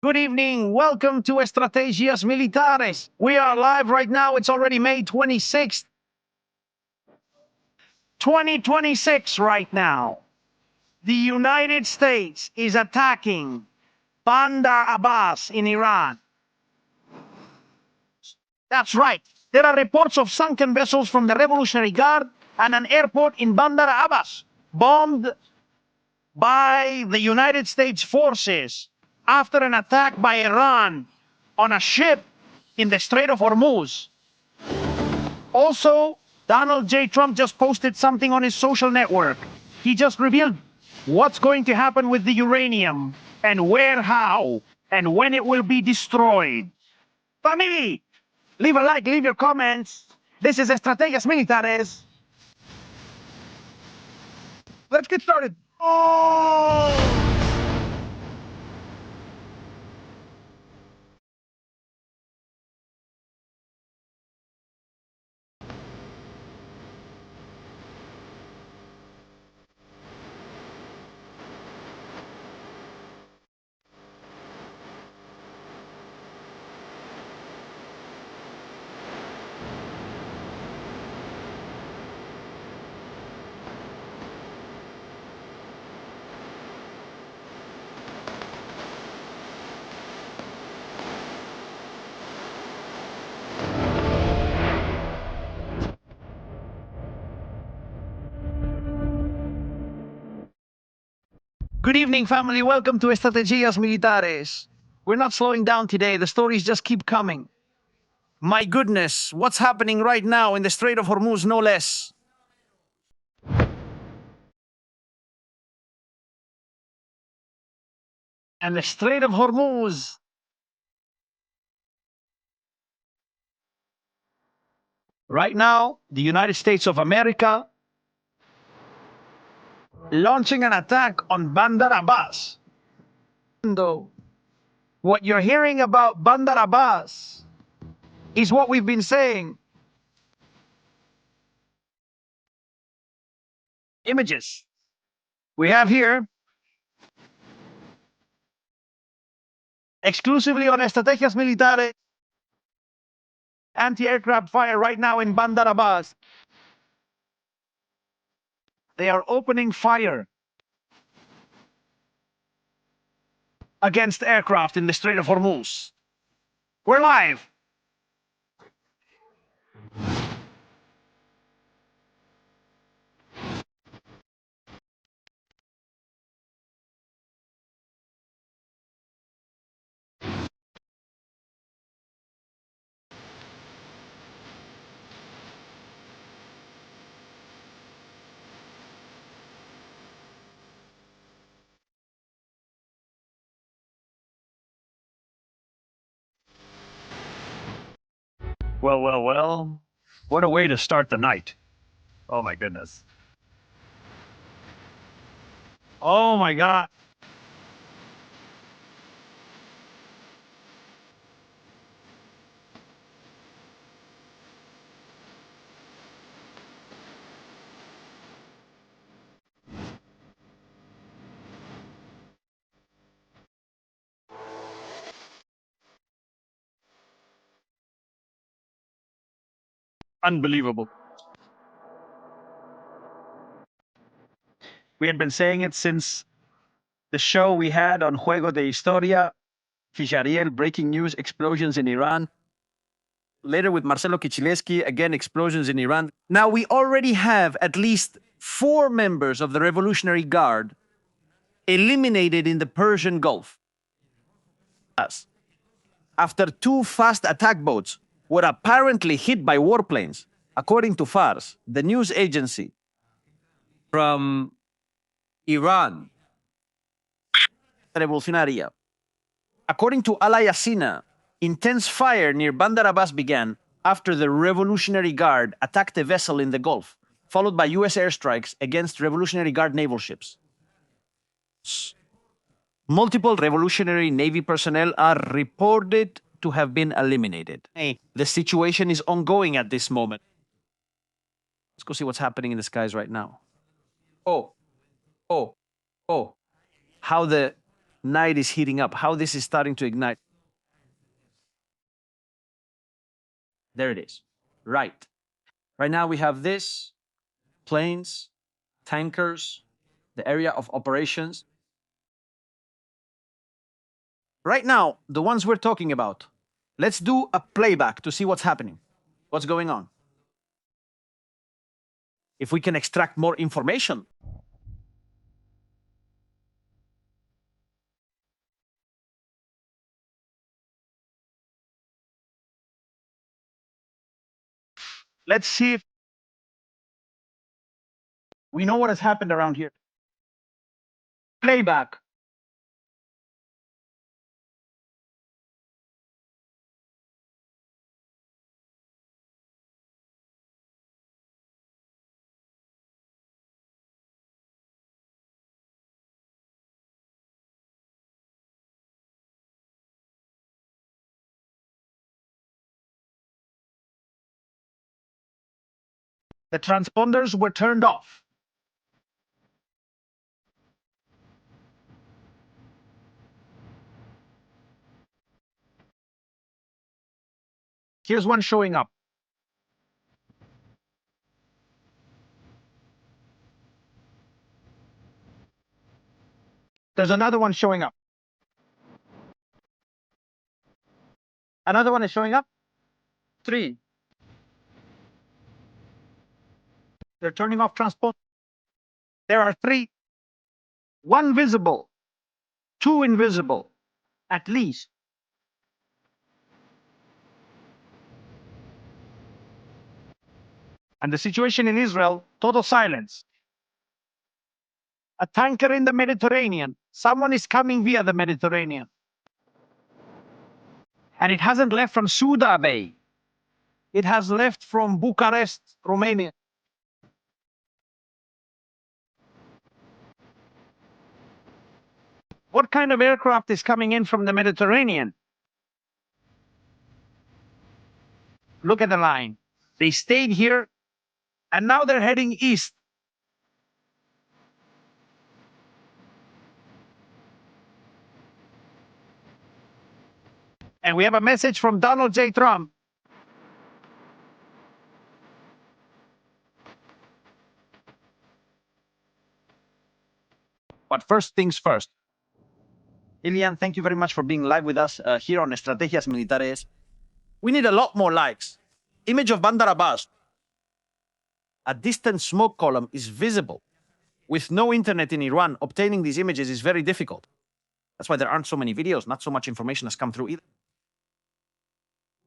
Good evening. Welcome to Estrategias Militares. We are live right now. It's already May 26th, 2026 right now. The United States is attacking Bandar Abbas in Iran. That's right. There are reports of sunken vessels from the Revolutionary Guard and an airport in Bandar Abbas bombed by the United States forces after an attack by Iran on a ship in the Strait of Hormuz. Also, Donald J. Trump just posted something on his social network. He just revealed what's going to happen with the uranium and where, how, and when it will be destroyed. Family, leave a like, leave your comments. This is Estrategias Militares. Let's get started. Oh! Good evening, family. Welcome to Estrategias Militares. We're not slowing down today. The stories just keep coming. My goodness, what's happening right now in the Strait of Hormuz, no less? And the Strait of Hormuz. Right now, the United States of America launching an attack on Bandar Abbas. Though, what you're hearing about Bandar Abbas is what we've been saying. Images we have here exclusively on Estrategias Militares. Anti-aircraft fire right now in Bandar Abbas. They are opening fire against aircraft in the Strait of Hormuz. We're live. Well. What a way to start the night. Oh my goodness. Oh my God. Unbelievable. We had been saying it since the show we had on Juego de Historia, Fishariel, breaking news, explosions in Iran. Later with Marcelo Kicileschi, again, explosions in Iran. Now we already have at least 4 members of the Revolutionary Guard eliminated in the Persian Gulf. After 2 fast attack boats were apparently hit by warplanes, according to Fars, the news agency from Iran, Revolucionaria. According to Al Yasina, intense fire near Bandar Abbas began after the Revolutionary Guard attacked a vessel in the Gulf, followed by U.S. airstrikes against Revolutionary Guard naval ships. Multiple Revolutionary Navy personnel are reported to have been eliminated. The situation is ongoing at this moment. Let's go see what's happening in the skies right now. How the night is heating up, how this is starting to ignite. There it is. Right. Right now we have this, planes, tankers, the area of operations. Right now, the ones we're talking about, let's do a playback to see what's happening, what's going on. If we can extract more information. Let's see if we know what has happened around here. Playback. The transponders were turned off. Here's one showing up. There's another one showing up. Another one is showing up. 3. They're turning off transport. There are 3. 1 visible, 2 invisible, at least. And the situation in Israel, total silence. A tanker in the Mediterranean. Someone is coming via the Mediterranean. And it hasn't left from Suda Bay. It has left from Bucharest, Romania. What kind of aircraft is coming in from the Mediterranean? Look at the line. They stayed here, and now they're heading east. And we have a message from Donald J. Trump. But first things first. Ilian, thank you very much for being live with us here on Estrategias Militares. We need a lot more likes. Image of Bandar Abbas. A distant smoke column is visible. With no internet in Iran, obtaining these images is very difficult. That's why there aren't so many videos, not so much information has come through either.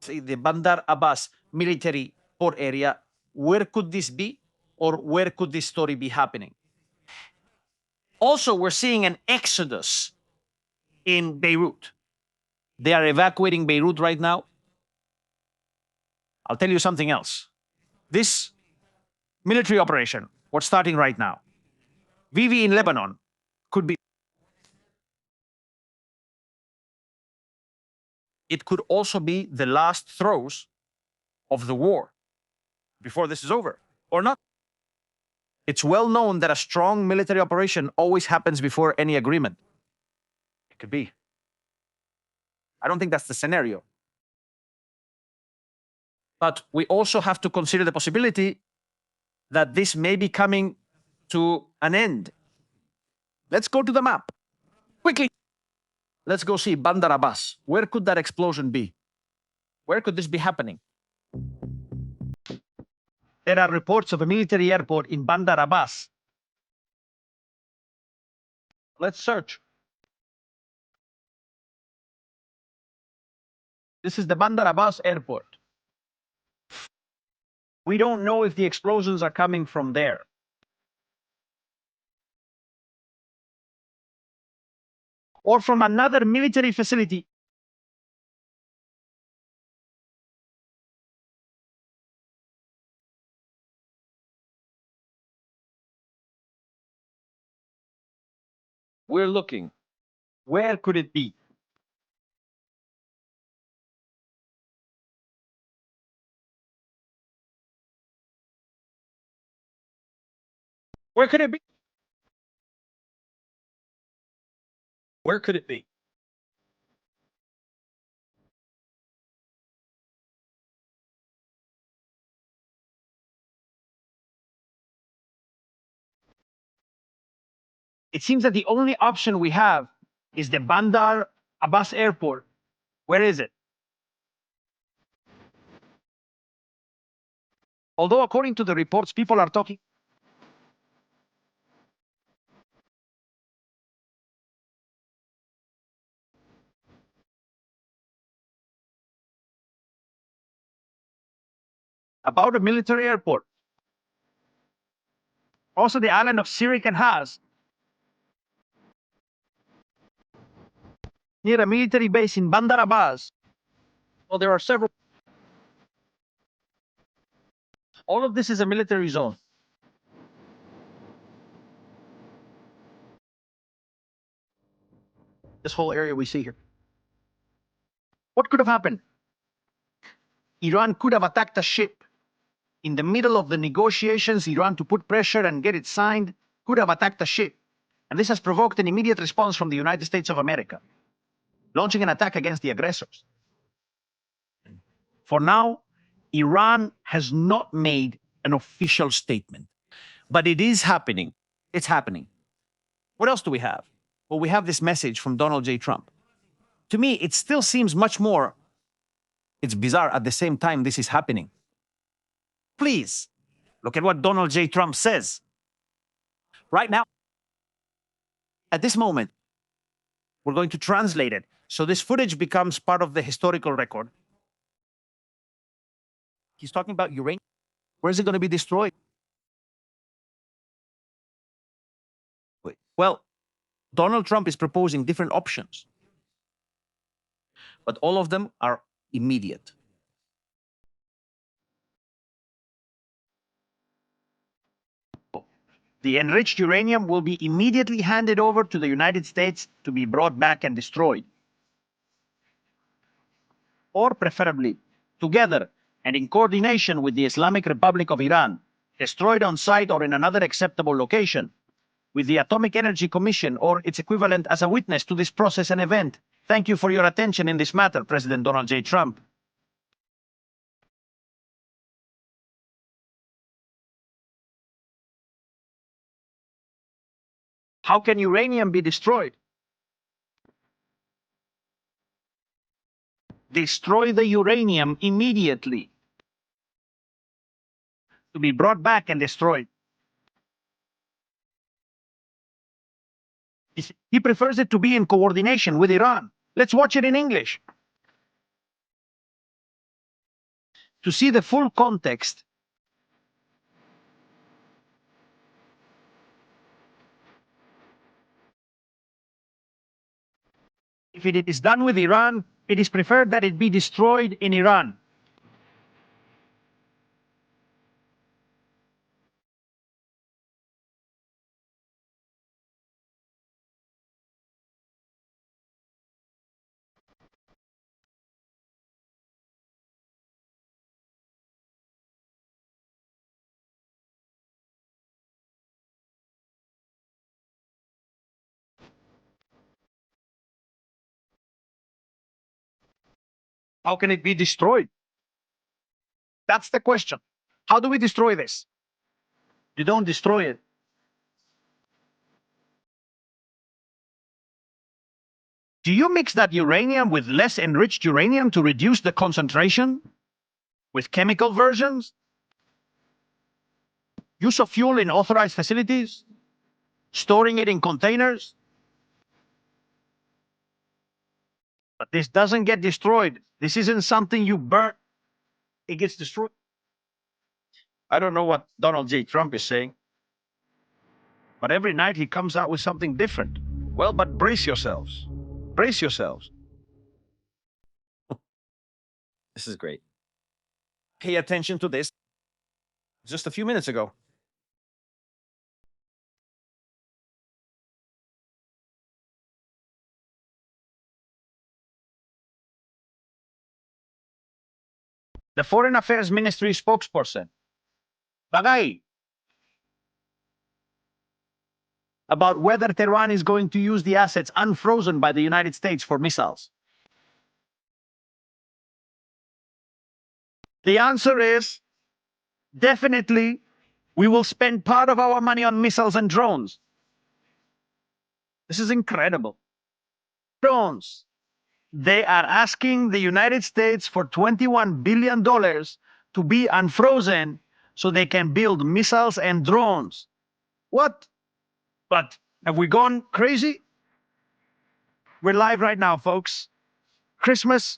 See, the Bandar Abbas military port area, where could this be? Or where could this story be happening? Also, we're seeing an exodus in Beirut. They are evacuating Beirut right now. I'll tell you something else. This military operation, we're starting right now. Vivi in Lebanon could be. It could also be the last throes of the war before this is over, or not. It's well known that a strong military operation always happens before any agreement. It could be. I don't think that's the scenario. But we also have to consider the possibility that this may be coming to an end. Let's go to the map. Quickly. Let's go see Bandar Abbas. Where could that explosion be? Where could this be happening? There are reports of a military airport in Bandar Abbas. Let's search. This is the Bandar Abbas airport. We don't know if the explosions are coming from there. Or from another military facility. We're looking. Where could it be? Where could it be? Where could it be? It seems that the only option we have is the Bandar Abbas airport. Where is it? Although, according to the reports, people are talking about a military airport. Also, the island of Sirik and Haz, near a military base in Bandar Abbas. Well, there are several. All of this is a military zone. This whole area we see here. What could have happened? Iran could have attacked a ship in the middle of the negotiations. Iran, to put pressure and get it signed, could have attacked a ship. And this has provoked an immediate response from the United States of America, launching an attack against the aggressors. For now, Iran has not made an official statement, but it is happening. It's happening. What else do we have? Well, we have this message from Donald J. Trump. To me, it still seems much more, it's bizarre at the same time this is happening. Please, look at what Donald J. Trump says. Right now, at this moment, we're going to translate it. So this footage becomes part of the historical record. He's talking about uranium. Where is it going to be destroyed? Well, Donald Trump is proposing different options, but all of them are immediate. The enriched uranium will be immediately handed over to the United States to be brought back and destroyed. Or preferably, together and in coordination with the Islamic Republic of Iran, destroyed on site or in another acceptable location, with the Atomic Energy Commission or its equivalent as a witness to this process and event. Thank you for your attention in this matter, President Donald J. Trump. How can uranium be destroyed? Destroy the uranium immediately to be brought back and destroyed. He prefers it to be in coordination with Iran. Let's watch it in English. To see the full context, if it is done with Iran, it is preferred that it be destroyed in Iran. How can it be destroyed? That's the question. How do we destroy this? You don't destroy it. Do you mix that uranium with less enriched uranium to reduce the concentration? With chemical versions? Use of fuel in authorized facilities? Storing it in containers? But this doesn't get destroyed. This isn't something you burn. It gets destroyed. I don't know what Donald J. Trump is saying, but every night he comes out with something different. Well, but brace yourselves. Brace yourselves. This is great. Pay attention to this. Just a few minutes ago. The Foreign Affairs Ministry spokesperson. Bagay. about whether Tehran is going to use the assets unfrozen by the United States for missiles? The answer is definitely we will spend part of our money on missiles and drones. This is incredible. Drones. They are asking the United States for $21 billion to be unfrozen so they can build missiles and drones. What? But have we gone crazy? We're live right now, folks. Christmas.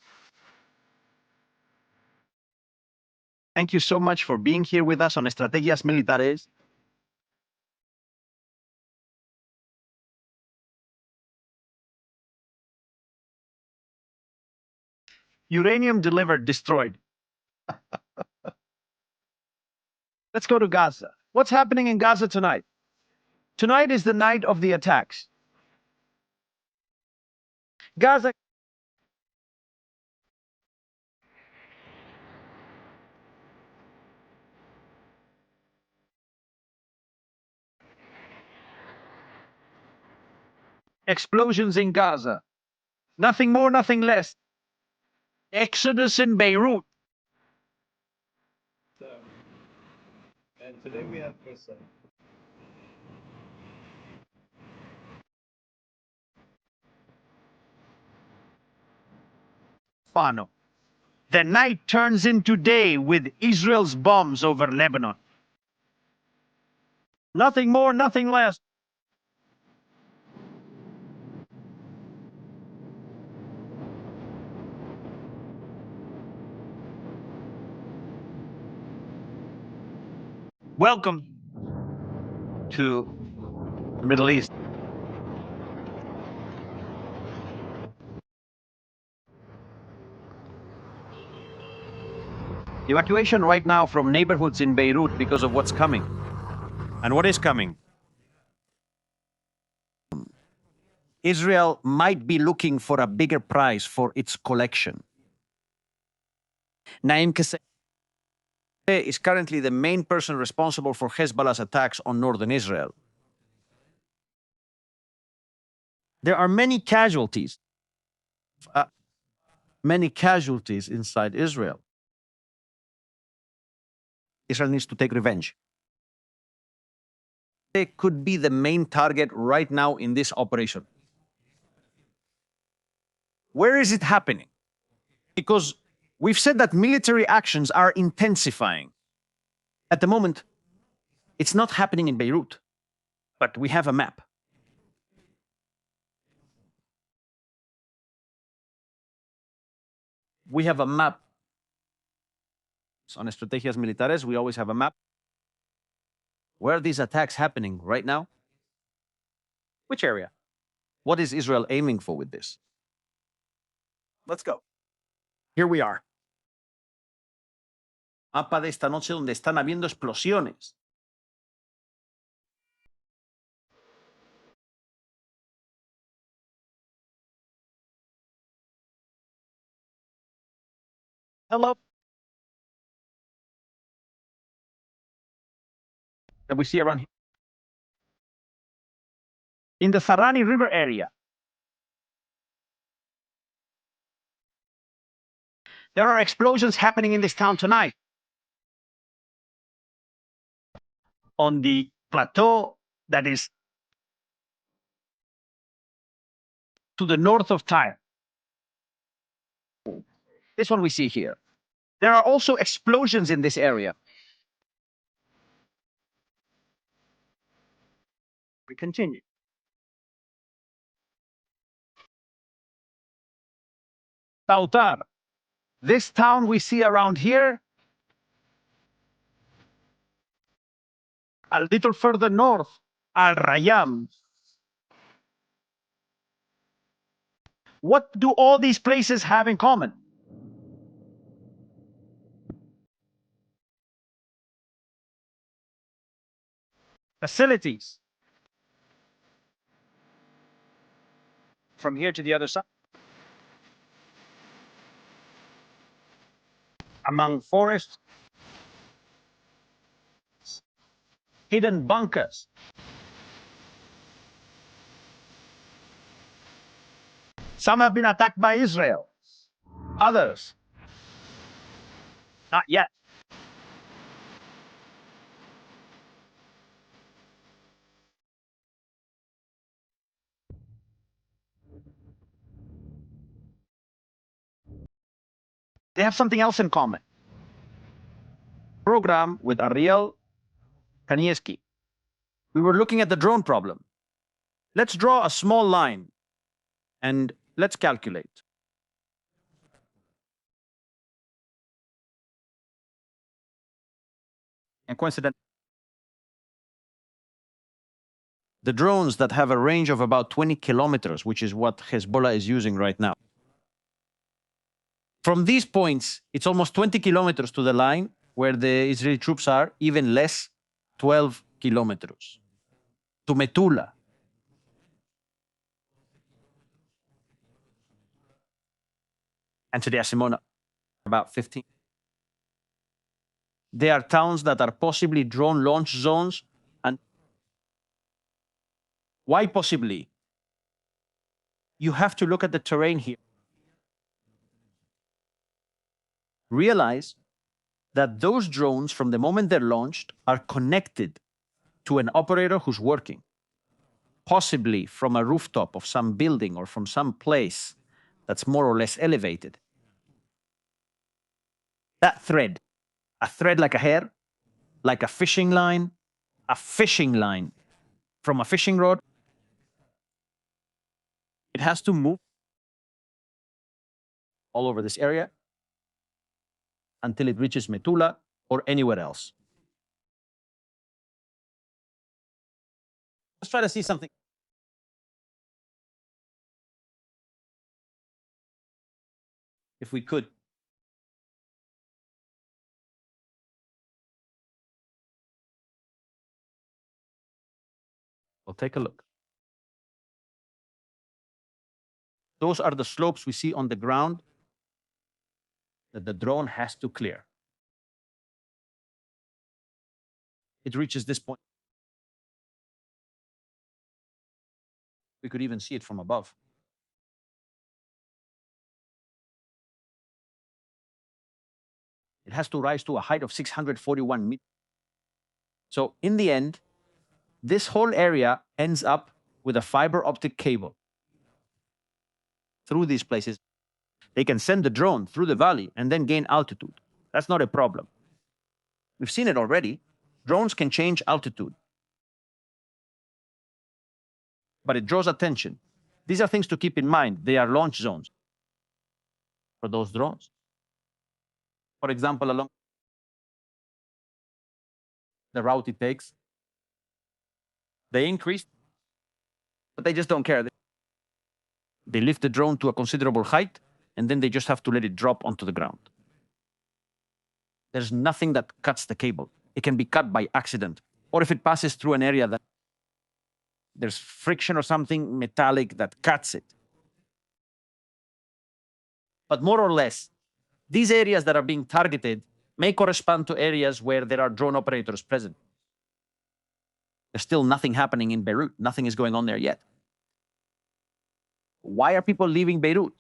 Thank you so much for being here with us on Estrategias Militares. Uranium delivered, destroyed. Let's go to Gaza. What's happening in Gaza tonight? Tonight is the night of the attacks. Gaza. Explosions in Gaza. Nothing more, nothing less. Exodus in Beirut. And today we have this. Fano. The night turns into day with Israel's bombs over Lebanon. Nothing more, nothing less. Welcome to the Middle East. Evacuation right now from neighborhoods in Beirut because of what's coming. And what is coming? Israel might be looking for a bigger prize for its collection. Naim Kassem is currently the main person responsible for Hezbollah's attacks on northern Israel. There are many casualties inside Israel. Israel needs to take revenge. They could be the main target right now in this operation. Where is it happening? Because we've said that military actions are intensifying. At the moment, it's not happening in Beirut, but we have a map. We have a map. So on Estrategias Militares, we always have a map. Where are these attacks happening right now? Which area? What is Israel aiming for with this? Let's go. Here we are. Mapa de esta noche donde están habiendo explosiones. Hello. That we see around here. In the Sarani River area. There are explosions happening in this town tonight. On the plateau that is to the north of Tyre. This one we see here. There are also explosions in this area. We continue. Tautar. This town we see around here, a little further north, Al-Rayam. What do all these places have in common? Facilities. From here to the other side. Among forests, hidden bunkers. Some have been attacked by Israel. Others, not yet. They have something else in common. Program with Ariel Kanieski. We were looking at the drone problem. Let's draw a small line and let's calculate. And coincidentally, the drones that have a range of about 20 kilometers, which is what Hezbollah is using right now. From these points, it's almost 20 kilometers to the line where the Israeli troops are, even less, 12 kilometers. To Metula. And to the Asimona, about 15. They are towns that are possibly drone launch zones. And why possibly? You have to look at the terrain here. Realize that those drones, from the moment they're launched, are connected to an operator who's working, possibly from a rooftop of some building or from some place that's more or less elevated. That thread, a thread like a hair, like a fishing line from a fishing rod, it has to move all over this area until it reaches Metula or anywhere else. Let's try to see something. If we could. We'll take a look. Those are the slopes we see on the ground that the drone has to clear. It reaches this point. We could even see it from above. It has to rise to a height of 641 meters. So in the end, this whole area ends up with a fiber optic cable through these places. They can send the drone through the valley and then gain altitude. That's not a problem. We've seen it already. Drones can change altitude. But it draws attention. These are things to keep in mind. They are launch zones for those drones. For example, along the route it takes, they increase, but they just don't care. They lift the drone to a considerable height, and then they just have to let it drop onto the ground. There's nothing that cuts the cable. It can be cut by accident, or if it passes through an area that there's friction or something metallic that cuts it. But more or less, these areas that are being targeted may correspond to areas where there are drone operators present. There's still nothing happening in Beirut. Nothing is going on there yet. Why are people leaving Beirut?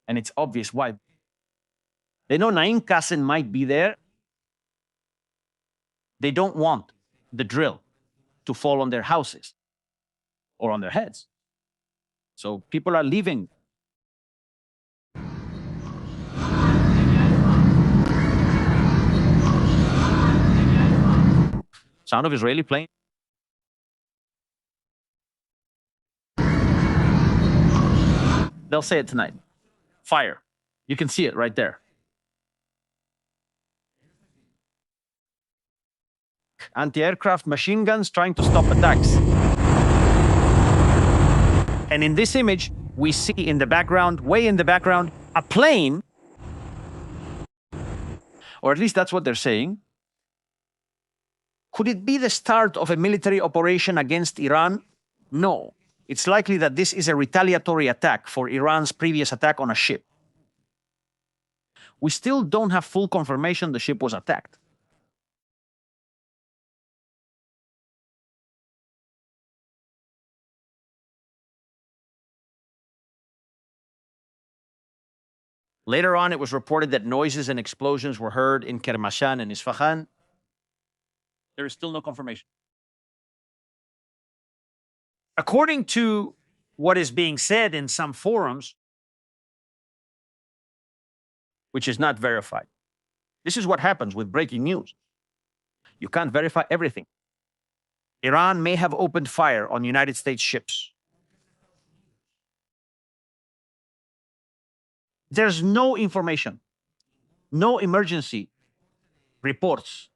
And it's obvious why. They know Naim Qassem might be there. They don't want the drill to fall on their houses or on their heads. So people are leaving. Sound of Israeli plane. They'll say it tonight. Fire. You can see it right there. Anti-aircraft machine guns trying to stop attacks. And in this image, we see in the background, way in the background, a plane, or at least that's what they're saying. Could it be the start of a military operation against Iran? No. It's likely that this is a retaliatory attack for Iran's previous attack on a ship. We still don't have full confirmation the ship was attacked. Later on, it was reported that noises and explosions were heard in Kermashan and Isfahan. There is still no confirmation. According to what is being said in some forums, which is not verified, this is what happens with breaking news. You can't verify everything. Iran may have opened fire on United States ships. There's no information, no emergency reports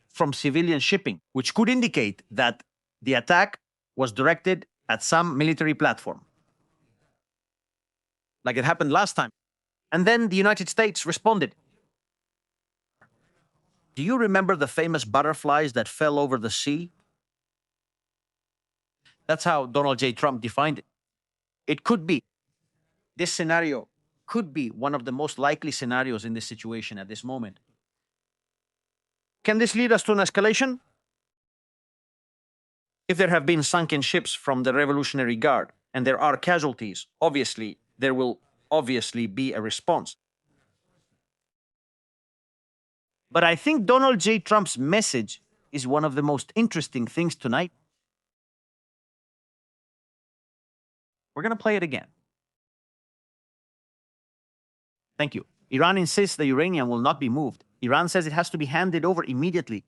from civilian shipping, which could indicate that the attack was directed at some military platform, like it happened last time. And then the United States responded. Do you remember the famous butterflies that fell over the sea? That's how Donald J. Trump defined it. It could be, this scenario could be one of the most likely scenarios in this situation at this moment. Can this lead us to an escalation? If there have been sunken ships from the Revolutionary Guard and there are casualties, obviously, there will obviously be a response. But I think Donald J. Trump's message is one of the most interesting things tonight. We're going to play it again. Thank you. Iran insists the uranium will not be moved. Iran says it has to be handed over immediately.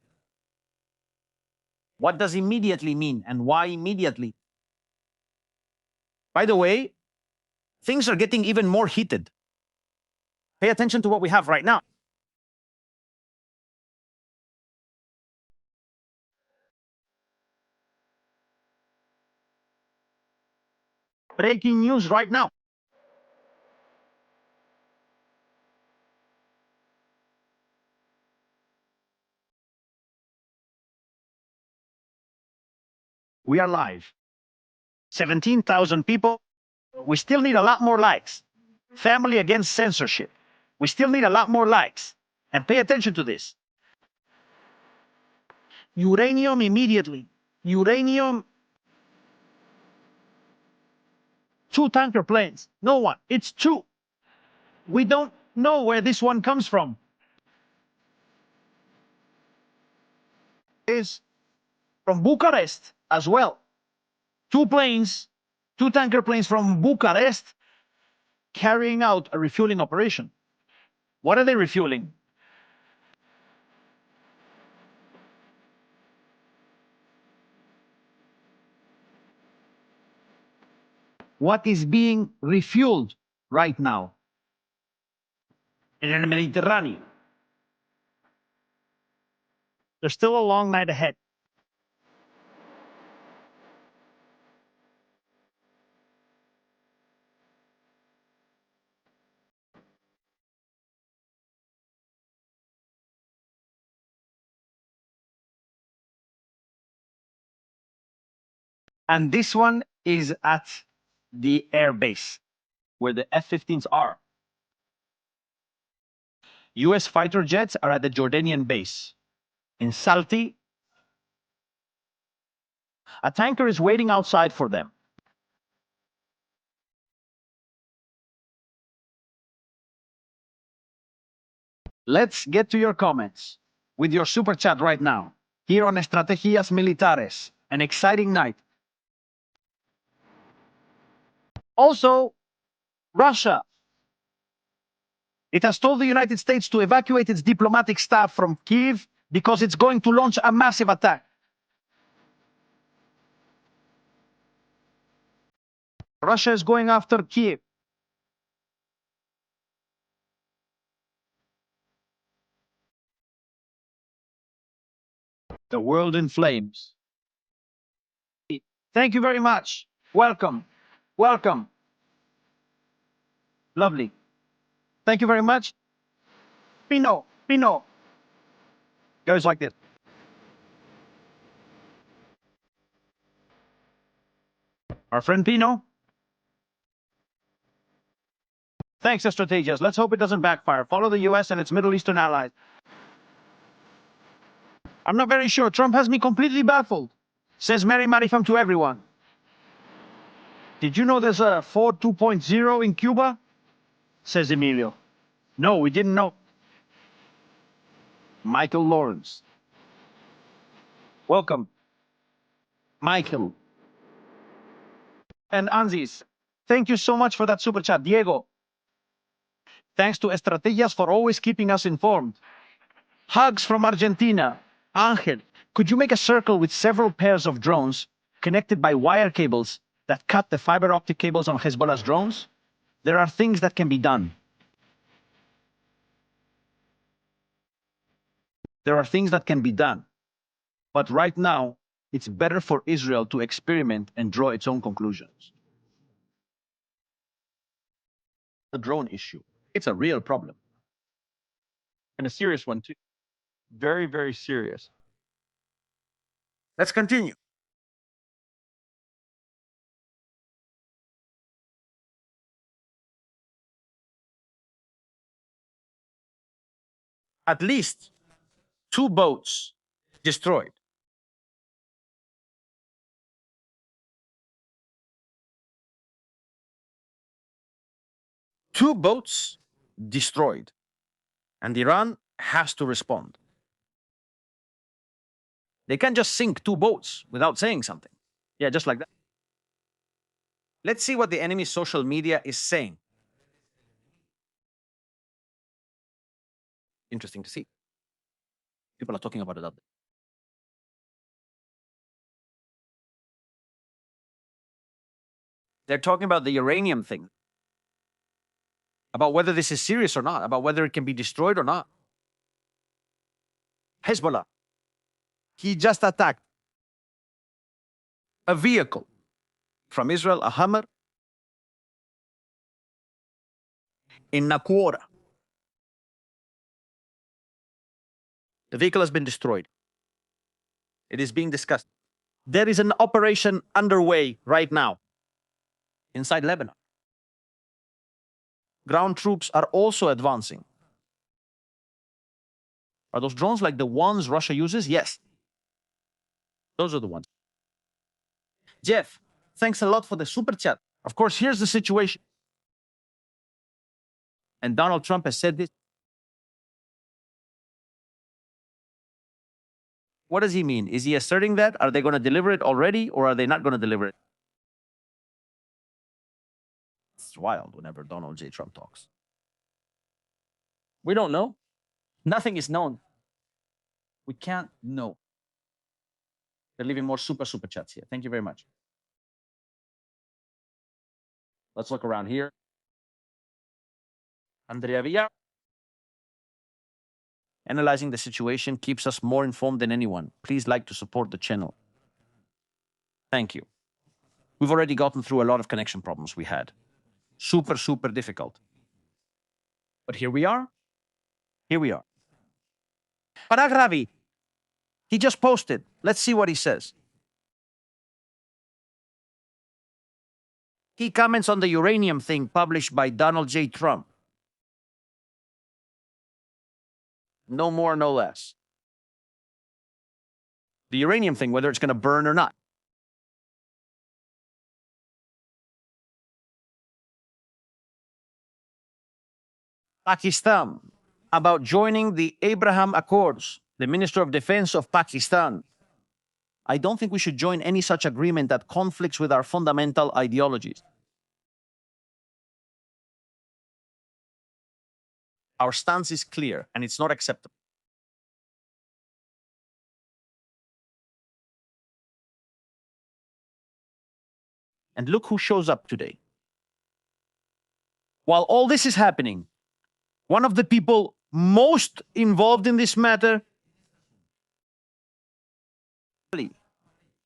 What does immediately mean and why immediately? By the way, things are getting even more heated. Pay attention to what we have right now. Breaking news right now. We are live. 17,000 people. We still need a lot more likes. Family against censorship. We still need a lot more likes. And pay attention to this. Uranium immediately. Uranium. 2 tanker planes. No one. It's 2. We don't know where this one comes from. Is from Bucharest as well. 2 planes, 2 tanker planes from Bucharest carrying out a refueling operation. What are they refueling? What is being refueled right now in the Mediterranean? There's still a long night ahead. And this one is at the air base where the F-15s are. US fighter jets are at the Jordanian base. In Salti, a tanker is waiting outside for them. Let's get to your comments with your super chat right now. Here on Estrategias Militares, an exciting night. Also, Russia. It has told the United States to evacuate its diplomatic staff from Kyiv because it's going to launch a massive attack. Russia is going after Kyiv. The world in flames. Thank you very much. Welcome. Welcome. Lovely. Thank you very much. Pino. Goes like this. Our friend Pino. Thanks, Estrategias. Let's hope it doesn't backfire. Follow the US and its Middle Eastern allies. I'm not very sure. Trump has me completely baffled. Says Mary Marifam to everyone. Did you know there's a Ford 2.0 in Cuba? Says Emilio. No, we didn't know. Michael Lawrence. Welcome. Michael. And Anzis. Thank you so much for that super chat, Diego. Thanks to Estrategias for always keeping us informed. Hugs from Argentina. Angel, could you make a circle with several pairs of drones connected by wire cables that cut the fiber optic cables on Hezbollah's drones? There are things that can be done. There are things that can be done. But right now, it's better for Israel to experiment and draw its own conclusions. The drone issue. It's a real problem. And a serious one, too. Very, very serious. Let's continue. At least 2 boats destroyed. Two boats destroyed. And Iran has to respond. They can't just sink 2 boats without saying something. Yeah, just like that. Let's see what the enemy's social media is saying. Interesting to see. People are talking about it out there. They're talking about the uranium thing. About whether this is serious or not. About whether it can be destroyed or not. Hezbollah. He just attacked a vehicle from Israel, a Hummer, in Naqoura. The vehicle has been destroyed. It is being discussed. There is an operation underway right now inside Lebanon. Ground troops are also advancing. Are those drones like the ones Russia uses? Yes. Those are the ones. Jeff, thanks a lot for the super chat. Of course, here's the situation. And Donald Trump has said this. What does he mean? Is he asserting that? Are they going to deliver it already, or are they not going to deliver it? It's wild whenever Donald J. Trump talks. We don't know. Nothing is known. We can't know. They're leaving more super chats here. Thank you very much. Let's look around here. Andrea Villa. Analyzing the situation keeps us more informed than anyone. Please like to support the channel. Thank you. We've already gotten through a lot of connection problems we had. Super difficult. But here we are. Here we are. Parag Ravi, he just posted. Let's see what he says. He comments on the uranium thing published by Donald J. Trump. No more, no less. The uranium thing, whether it's going to burn or not. Pakistan, about joining the Abraham Accords, the Minister of Defense of Pakistan. I don't think we should join any such agreement that conflicts with our fundamental ideologies. Our stance is clear, and it's not acceptable. And look who shows up today. While all this is happening, one of the people most involved in this matter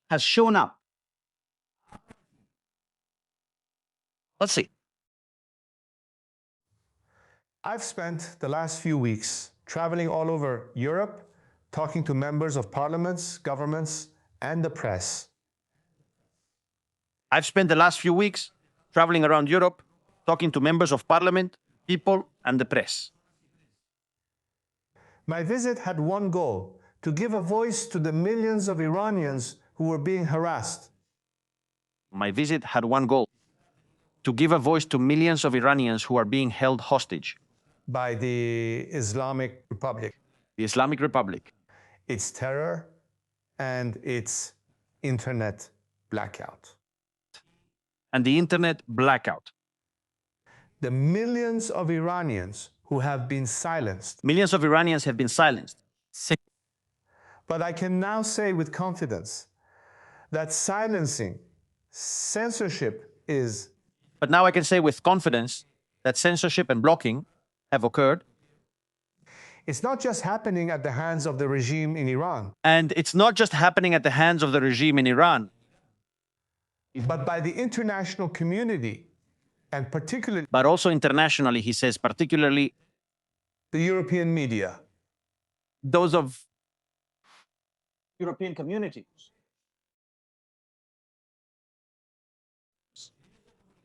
has shown up. Let's see. I've spent the last few weeks traveling all over Europe, talking to members of parliaments, governments, and the press. I've spent the last few weeks traveling around Europe, talking to members of parliament, people, and the press. My visit had one goal: to give a voice to the millions of Iranians who were being harassed. My visit had one goal: to give a voice to millions of Iranians who are being held hostage. by the Islamic Republic, the Islamic Republic, its terror, and its internet blackout. and the internet blackout. The millions of Iranians who have been silenced. Millions of Iranians have been silenced. But I can now say with confidence that silencing, censorship is. But now I can say with confidence that censorship and blocking have occurred. It's not just happening at the hands of the regime in Iran. And it's not just happening at the hands of the regime in Iran, but by the international community, and particularly but also internationally, he says, particularly the European media. Those of European communities.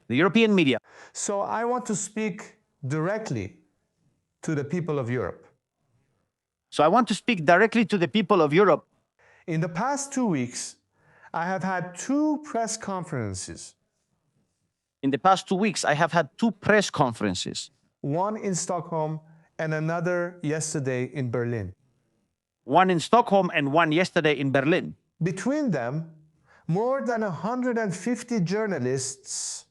The European media. So I want to speak directly to the people of Europe. So I want to speak directly to the people of Europe. In the past 2 weeks, I have had 2 press conferences. In the past 2 weeks, I have had 2 press conferences. One in Stockholm and another yesterday in Berlin. One in Stockholm and one yesterday in Berlin. Between them, more than 150 journalists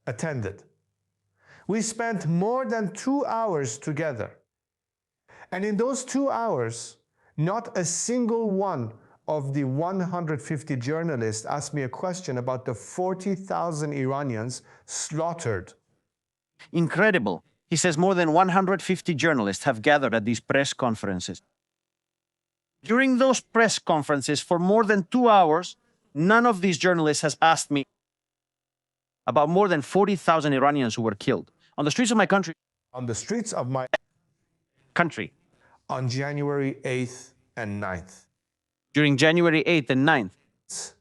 attended. We spent more than 2 hours together. And in those 2 hours, not a single one of the 150 journalists asked me a question about the 40,000 Iranians slaughtered. Incredible. He says more than 150 journalists have gathered at these press conferences. During those press conferences, for more than 2 hours, none of these journalists has asked me about more than 40,000 Iranians who were killed on the streets of my country. On the streets of my country. On January 8th and 9th. During January 8th and 9th.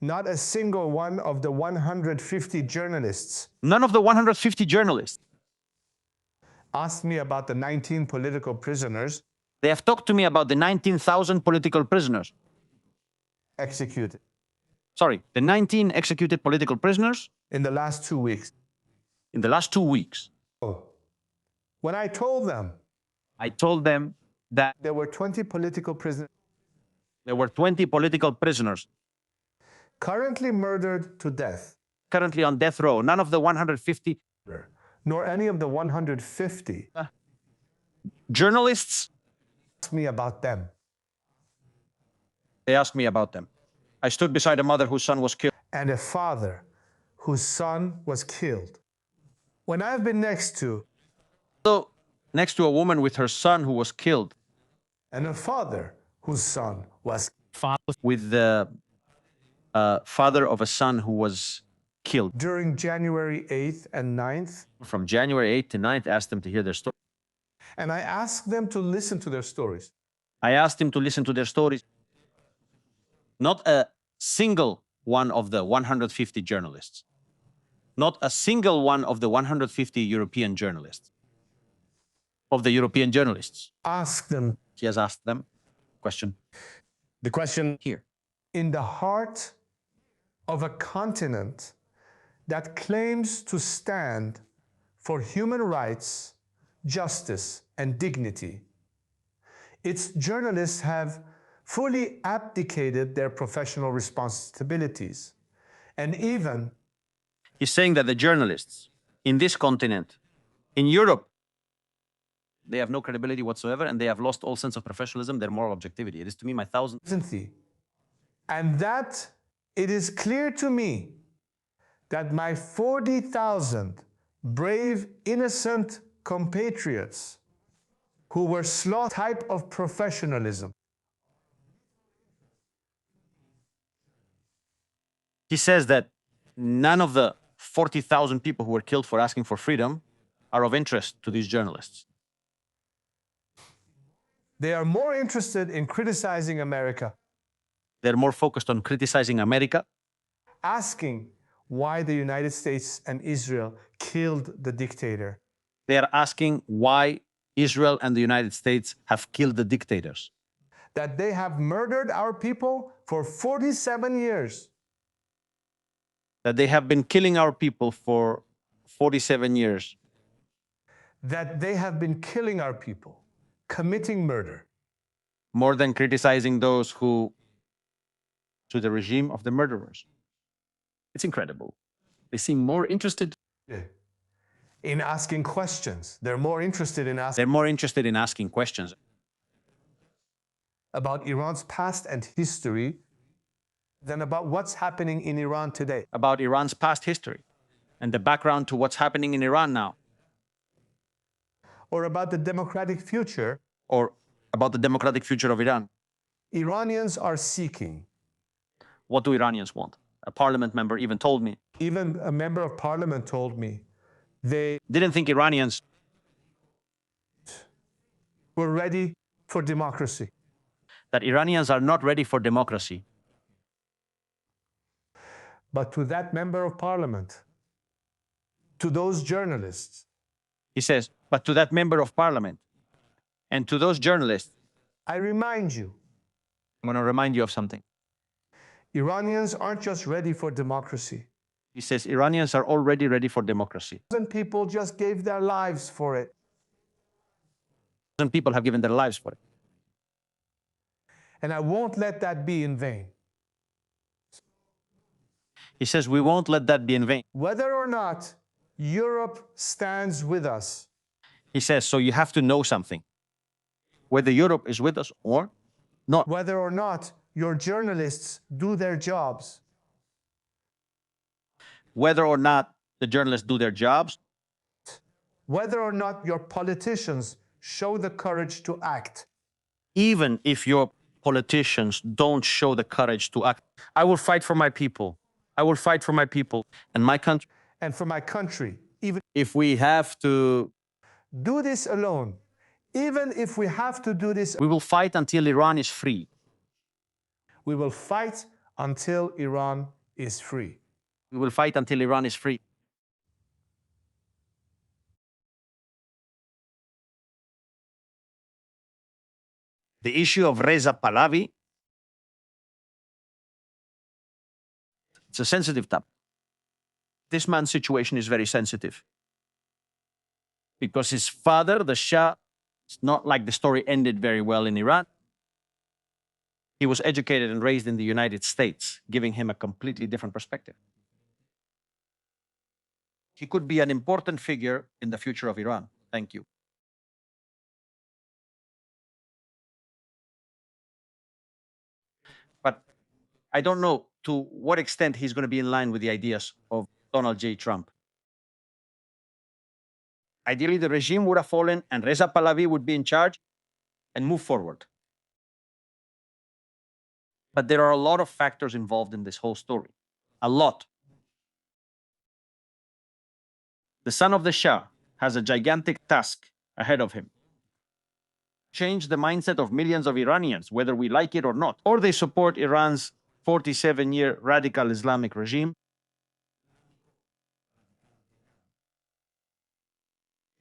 Not a single one of the 150 journalists. None of the 150 journalists asked me about the 19 political prisoners. They have talked to me about the 19,000 political prisoners. Executed. Sorry, the 19 executed political prisoners. In the last 2 weeks. In the last 2 weeks. When I told them that there were 20 political prisoners. There were 20 political prisoners. Currently murdered to death. Currently on death row. None of the 150. Nor any of the 150. Journalists asked me about them. They asked me about them. I stood beside a mother whose son was killed. And a father whose son was killed. When I've been next to a woman with her son who was killed. And a father whose son was with the father of a son who was killed. During January 8th and 9th. From January 8th to 9th, asked them to hear their story. And I asked them to listen to their stories. I asked him to listen to their stories. Not a single one of the 150 journalists. Not a single one of the 150 European journalists. Of the European journalists. Ask them. He has asked them. Question. The question here. In the heart of a continent that claims to stand for human rights, justice, and dignity, its journalists have fully abdicated their professional responsibilities. And even... He's saying that the journalists in this continent, in Europe, they have no credibility whatsoever, and they have lost all sense of professionalism, their moral objectivity. It is to me my thousand. And that it is clear to me that my 40,000 brave, innocent compatriots who were slaughtered type of professionalism. He says that none of the 40,000 people who were killed for asking for freedom are of interest to these journalists. They are more interested in criticizing America. They're more focused on criticizing America. Asking why the United States and Israel killed the dictator. They are asking why Israel and the United States have killed the dictators. That they have murdered our people for 47 years. That they have been killing our people for 47 years. that they have been killing our people, committing murder. more than criticizing those who, to the regime of the murderers. It's incredible. They seem more interested. In asking questions. They're more interested in asking They're more interested in asking questions about Iran's past and history than about what's happening in Iran today. about Iran's past history and the background to what's happening in Iran now, Or about the democratic future or about the democratic future of Iran. Iranians are seeking. What do Iranians want? A parliament member even told me. Even a member of parliament told me they Didn't think Iranians were ready for democracy. that Iranians are not ready for democracy. But to that member of parliament, to those journalists, He says, but to that member of parliament and to those journalists, I remind you, I'm going to remind you of something. Iranians aren't just ready for democracy. He says, Iranians are already ready for democracy. And people just gave their lives for it. And people have given their lives for it. And I won't let that be in vain. He says, we won't let that be in vain. Whether or not Europe stands with us, He says, so you have to know something. Whether Europe is with us or not. whether or not your journalists do their jobs, Whether or not the journalists do their jobs, whether or not your politicians show the courage to act, even if your politicians don't show the courage to act. I will fight for my people. I will fight for my people and my country. and for my country, even If we have to, do this alone, even if we have to do this, we will fight until Iran is free. we will fight until Iran is free. We will fight until Iran is free. The issue of Reza Pahlavi, it's a sensitive topic. This man's situation is very sensitive because his father, the Shah, it's not like the story ended very well in Iran. He was educated and raised in the United States, giving him a completely different perspective. He could be an important figure in the future of Iran. Thank you. But I don't know to what extent he's going to be in line with the ideas of Donald J. Trump. Ideally, the regime would have fallen and Reza Pahlavi would be in charge and move forward. But there are a lot of factors involved in this whole story. A lot. The son of the Shah has a gigantic task ahead of him. Change the mindset of millions of Iranians, whether we like it or not, or they support Iran's 47-year radical Islamic regime.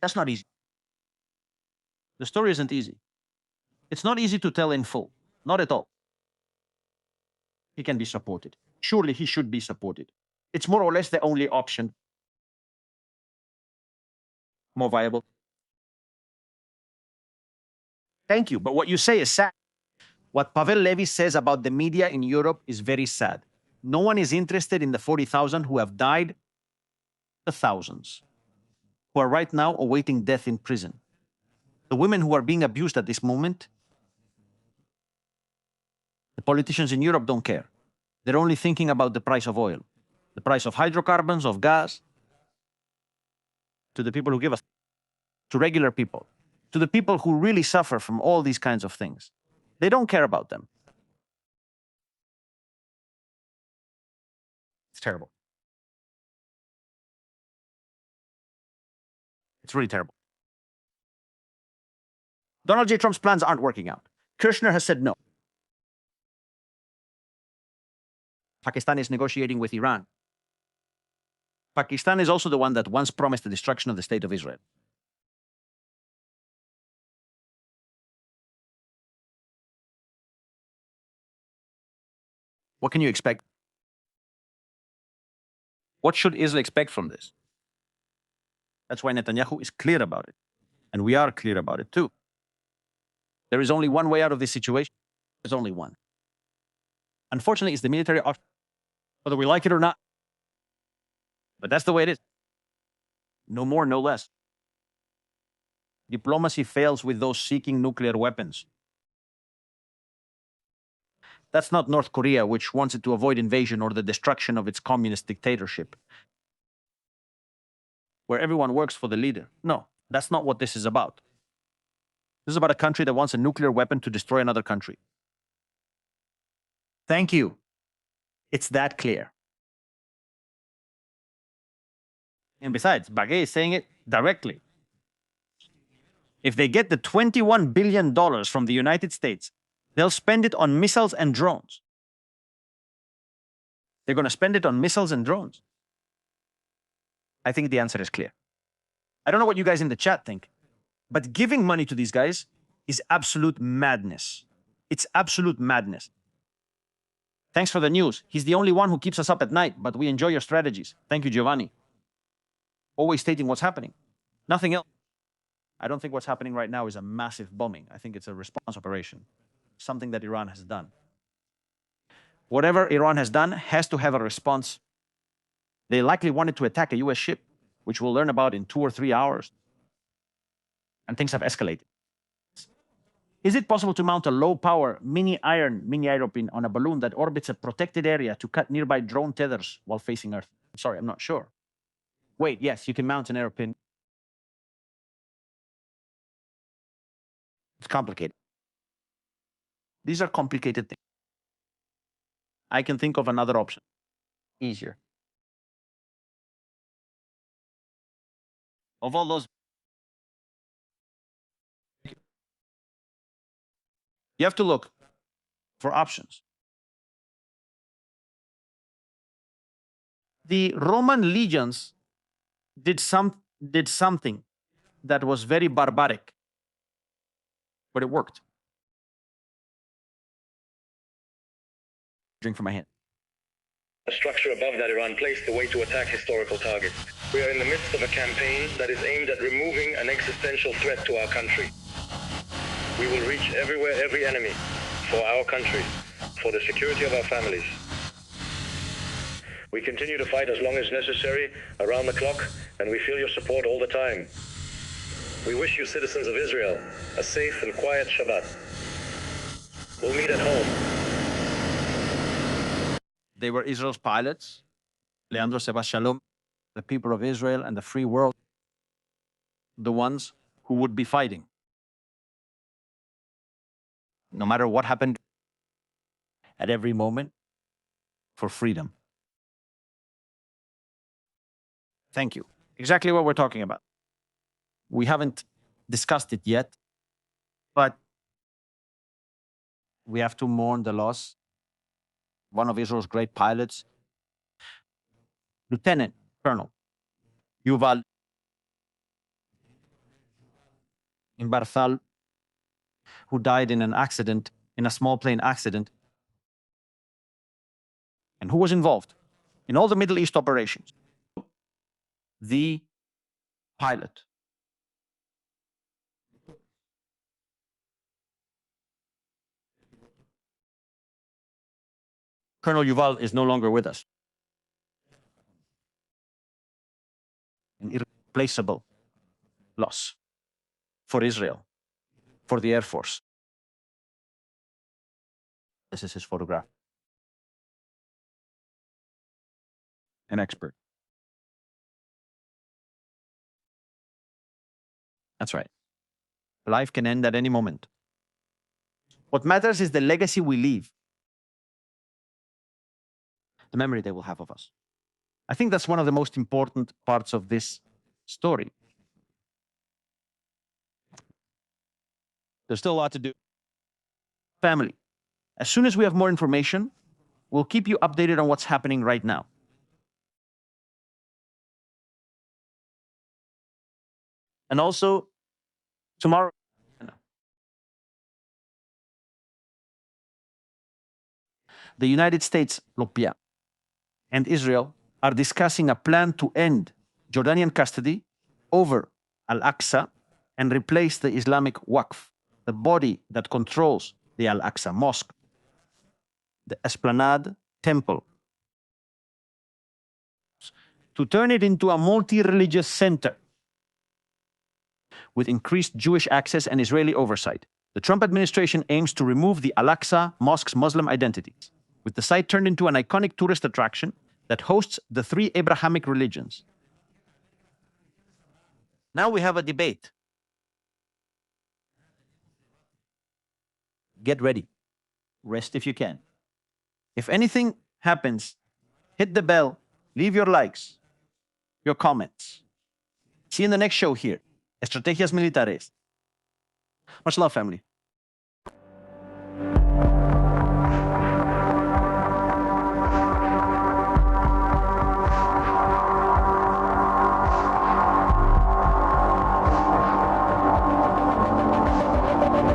That's not easy. The story isn't easy. It's not easy to tell in full, not at all. He can be supported. Surely he should be supported. It's more or less the only option. More viable. Thank you, but what you say is sad. What Pavel Levy says about the media in Europe is very sad. No one is interested in the 40,000 who have died, the thousands, who are right now awaiting death in prison. The women who are being abused at this moment, the politicians in Europe don't care. They're only thinking about the price of oil, the price of hydrocarbons, of gas, to the people who give us, to regular people, to the people who really suffer from all these kinds of things. They don't care about them. It's terrible. It's really terrible. Donald J. Trump's plans aren't working out. Kirchner has said no. Pakistan is negotiating with Iran. Pakistan is also the one that once promised the destruction of the state of Israel. What can you expect? What should Israel expect from this? That's why Netanyahu is clear about it. And we are clear about it too. There is only one way out of this situation. There's only one. Unfortunately, it's the military option, whether we like it or not. But that's the way it is. No more, no less. Diplomacy fails with those seeking nuclear weapons. That's not North Korea, which wants it to avoid invasion or the destruction of its communist dictatorship, where everyone works for the leader. No, that's not what this is about. This is about a country that wants a nuclear weapon to destroy another country. Thank you. It's that clear. And besides, Bagay is saying it directly. If they get the $21 billion from the United States, they'll spend it on missiles and drones. They're going to spend it on missiles and drones. I think the answer is clear. I don't know what you guys in the chat think, but giving money to these guys is absolute madness. It's absolute madness. Thanks for the news. He's the only one who keeps us up at night, but we enjoy your strategies. Thank you, Giovanni. Always stating what's happening. Nothing else. I don't think what's happening right now is a massive bombing. I think it's a response operation, something that Iran has done. Whatever Iran has done has to have a response. They likely wanted to attack a US ship, which we'll learn about in 2 or 3 hours. And things have escalated. Is it possible to mount a low-power mini-aeroplane on a balloon that orbits a protected area to cut nearby drone tethers while facing Earth? I'm sorry, I'm not sure. Wait, yes, you can mount an aeroplane. It's complicated. These are complicated things. I can think of another option. Easier. Of all those, you have to look for options. The Roman legions did something that was very barbaric, but it worked. Drink from my hand. A structure above that Iran placed the way to attack historical targets. We are in the midst of a campaign that is aimed at removing an existential threat to our country. We will reach everywhere, every enemy, for our country, for the security of our families. We continue to fight as long as necessary, around the clock, and we feel your support all the time. We wish you, citizens of Israel, a safe and quiet Shabbat. We'll meet at home. They were Israel's pilots, Leandro Sebas Shalom, the people of Israel and the free world, the ones who would be fighting. No matter what happened, at every moment, for freedom. Thank you. Exactly what we're talking about. We haven't discussed it yet, but we have to mourn the loss. One of Israel's great pilots, Lieutenant Colonel Yuval in Barthal, who died in an accident, in a small plane accident, and who was involved in all the Middle East operations. The pilot. Colonel Yuval is no longer with us. An irreplaceable loss for Israel, for the Air Force. This is his photograph. An expert. That's right. Life can end at any moment. What matters is the legacy we leave, the memory they will have of us. I think that's one of the most important parts of this story. There's still a lot to do. Family, as soon as we have more information, we'll keep you updated on what's happening right now. And also, tomorrow, the United States, Lopia, and Israel are discussing a plan to end Jordanian custody over Al-Aqsa and replace the Islamic Waqf, the body that controls the Al-Aqsa Mosque, the Esplanade Temple, to turn it into a multi-religious center with increased Jewish access and Israeli oversight. The Trump administration aims to remove the Al-Aqsa Mosque's Muslim identities, with the site turned into an iconic tourist attraction that hosts the three Abrahamic religions. Now we have a debate. Get ready. Rest if you can. If anything happens, hit the bell, leave your likes, your comments. See you in the next show here, Estrategias Militares. Much love, family.